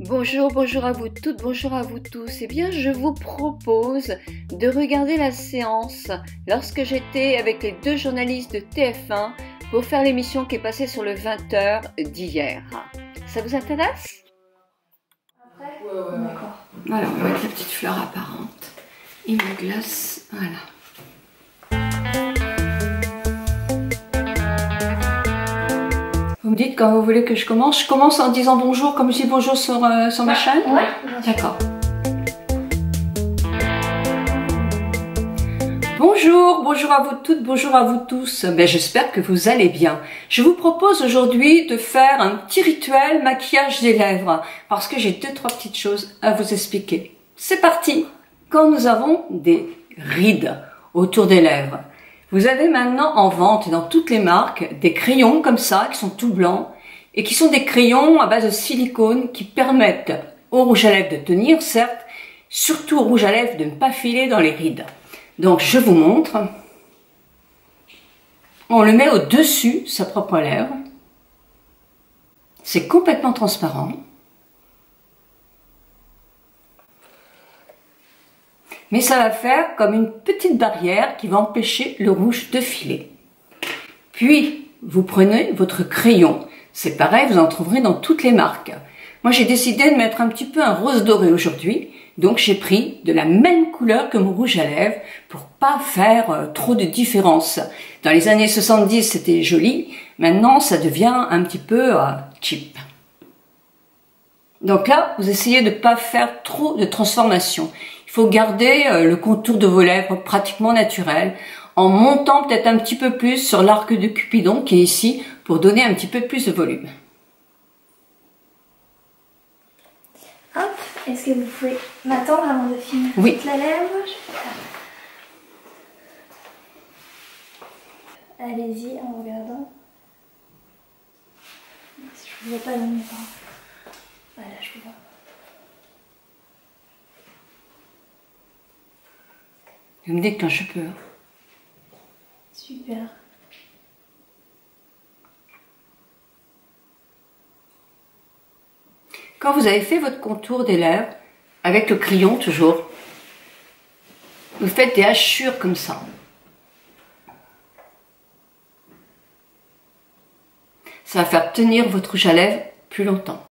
Bonjour, bonjour à vous toutes, bonjour à vous tous. Eh bien, je vous propose de regarder la séance lorsque j'étais avec les deux journalistes de TF1 pour faire l'émission qui est passée sur le 20h d'hier. Ça vous intéresse? Ouais. D'accord. Alors, on va mettre la petite fleur apparente et ma glace, voilà. Vous me dites quand vous voulez que je commence. Je commence en disant bonjour, comme je dis bonjour sur ma chaîne. Ouais. D'accord. Bonjour, bonjour à vous toutes, bonjour à vous tous. J'espère que vous allez bien. Je vous propose aujourd'hui de faire un petit rituel maquillage des lèvres parce que j'ai deux, trois petites choses à vous expliquer. C'est parti. Quand nous avons des rides autour des lèvres, vous avez maintenant en vente dans toutes les marques des crayons comme ça qui sont tout blancs et qui sont des crayons à base de silicone qui permettent au rouge à lèvres de tenir, certes, surtout au rouge à lèvres de ne pas filer dans les rides. Donc je vous montre. On le met au-dessus sa propre lèvre. C'est complètement transparent. Mais ça va faire comme une petite barrière qui va empêcher le rouge de filer. Puis, vous prenez votre crayon. C'est pareil, vous en trouverez dans toutes les marques. Moi, j'ai décidé de mettre un petit peu un rose doré aujourd'hui. Donc, j'ai pris de la même couleur que mon rouge à lèvres pour pas faire trop de différence. Dans les années 70, c'était joli. Maintenant, ça devient un petit peu cheap. Donc là, vous essayez de pas faire trop de transformation. Il faut garder le contour de vos lèvres pratiquement naturel en montant peut-être un petit peu plus sur l'arc de Cupidon qui est ici pour donner un petit peu plus de volume. Hop, est-ce que vous pouvez m'attendre avant de finir toute la lèvre? Allez-y en regardant. Je ne vous vois pas dans mes bras. Voilà, je vous vois. Vous me dites quand je peux. Super. Quand vous avez fait votre contour des lèvres, avec le crayon toujours, vous faites des hachures comme ça. Ça va faire tenir votre rouge à lèvres plus longtemps.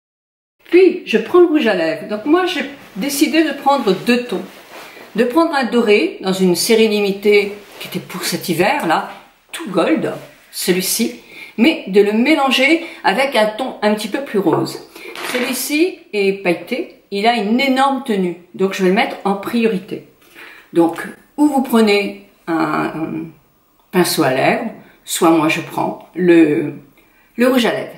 Puis, je prends le rouge à lèvres. Donc moi, j'ai décidé de prendre deux tons. De prendre un doré dans une série limitée qui était pour cet hiver là, tout gold, celui-ci, mais de le mélanger avec un ton un petit peu plus rose. Celui-ci est pailleté, il a une énorme tenue, donc je vais le mettre en priorité. Donc, ou vous prenez un pinceau à lèvres, soit moi je prends le rouge à lèvres.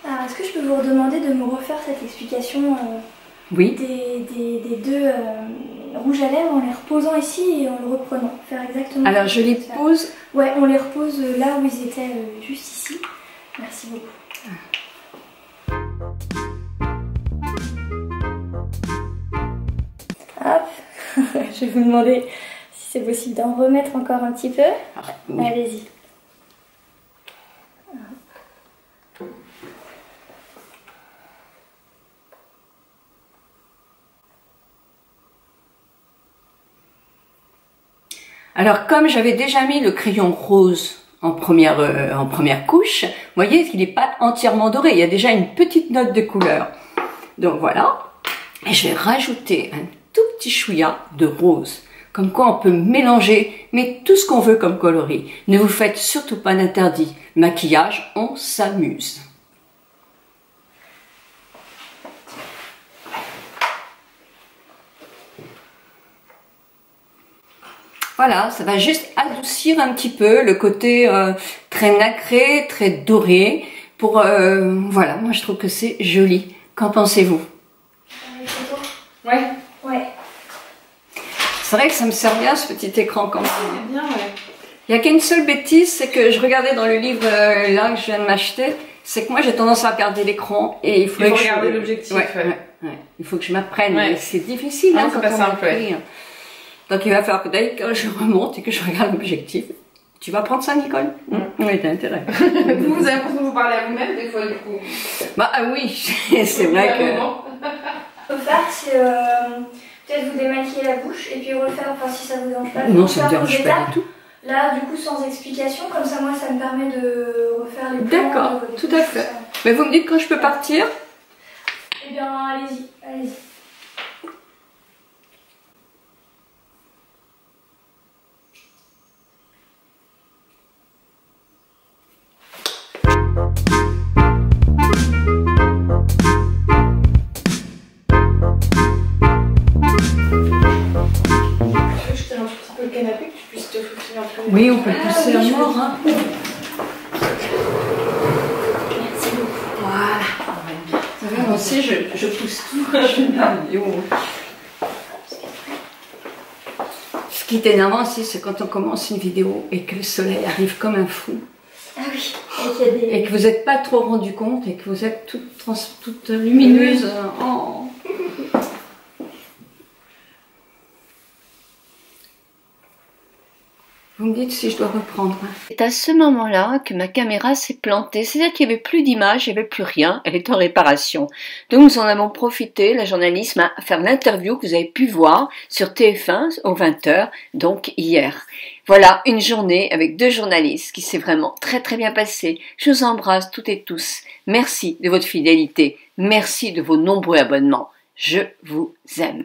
Alors, est-ce que je peux vous redemander de me refaire cette explication Oui. des deux rouges à lèvres en les reposant ici et en le reprenant? Faire exactement. Alors, je les pose. Ouais, on les repose là où ils étaient, juste ici. Merci beaucoup. Hop, je vais vous demander si c'est possible d'en remettre encore un petit peu. Oui. Allez-y. Alors, comme j'avais déjà mis le crayon rose en première couche, vous voyez qu'il n'est pas entièrement doré. Il y a déjà une petite note de couleur. Donc voilà. Et je vais rajouter un tout petit chouïa de rose. Comme quoi on peut mélanger, mais tout ce qu'on veut comme coloris. Ne vous faites surtout pas d'interdit. Maquillage, on s'amuse. Voilà, ça va juste adoucir un petit peu le côté très nacré, très doré. Pour voilà, moi je trouve que c'est joli. Qu'en pensez-vous? Ouais. Ouais. C'est vrai que ça me sert bien ce petit écran quand même. Bien, ouais. Il n'y a qu'une seule bêtise, c'est que je regardais dans le livre là que je viens de m'acheter, c'est que moi j'ai tendance à regarder l'écran et il faut regarder l'objectif. Ouais. Il faut que je m'apprenne. Ouais. C'est difficile Ouais, hein, c'est quand pas on simple, écrit. Donc il va falloir que dès que je remonte et que je regarde l'objectif. Tu vas prendre ça, Nicole? Oui, t'as intérêt. Vous avez l'impression que vous parlez à vous-même des fois, du coup. Bah oui, c'est vrai que... Faut faire, c'est peut-être vous démaquiller la bouche et puis refaire, enfin si ça vous dérange pas. Non, ça me dérange pas du tout. Là, du coup, sans explication, comme ça, moi, ça me permet de refaire les plans. D'accord, tout à fait. Mais vous me dites quand je peux partir? Eh bien, allez-y, allez-y. Le canapé, que tu puisses te faufiler un peu. Oui, on peut pousser à mort. Hein. Merci beaucoup. Voilà. Vous savez, moi aussi, je pousse tout. Je fais une vidéo. Ce qui est énervant aussi, c'est quand on commence une vidéo et que le soleil arrive comme un fou. Ah oui. Et que vous n'êtes pas trop rendu compte et que vous êtes toute lumineuse. Oh. Vous me dites si je dois reprendre. C'est à ce moment-là que ma caméra s'est plantée, c'est-à-dire qu'il n'y avait plus d'image, il n'y avait plus rien, elle est en réparation. Donc nous en avons profité, la journaliste, à faire l'interview que vous avez pu voir sur TF1 aux 20h, donc hier. Voilà une journée avec 2 journalistes qui s'est vraiment très très bien passée. Je vous embrasse toutes et tous. Merci de votre fidélité, merci de vos nombreux abonnements. Je vous aime.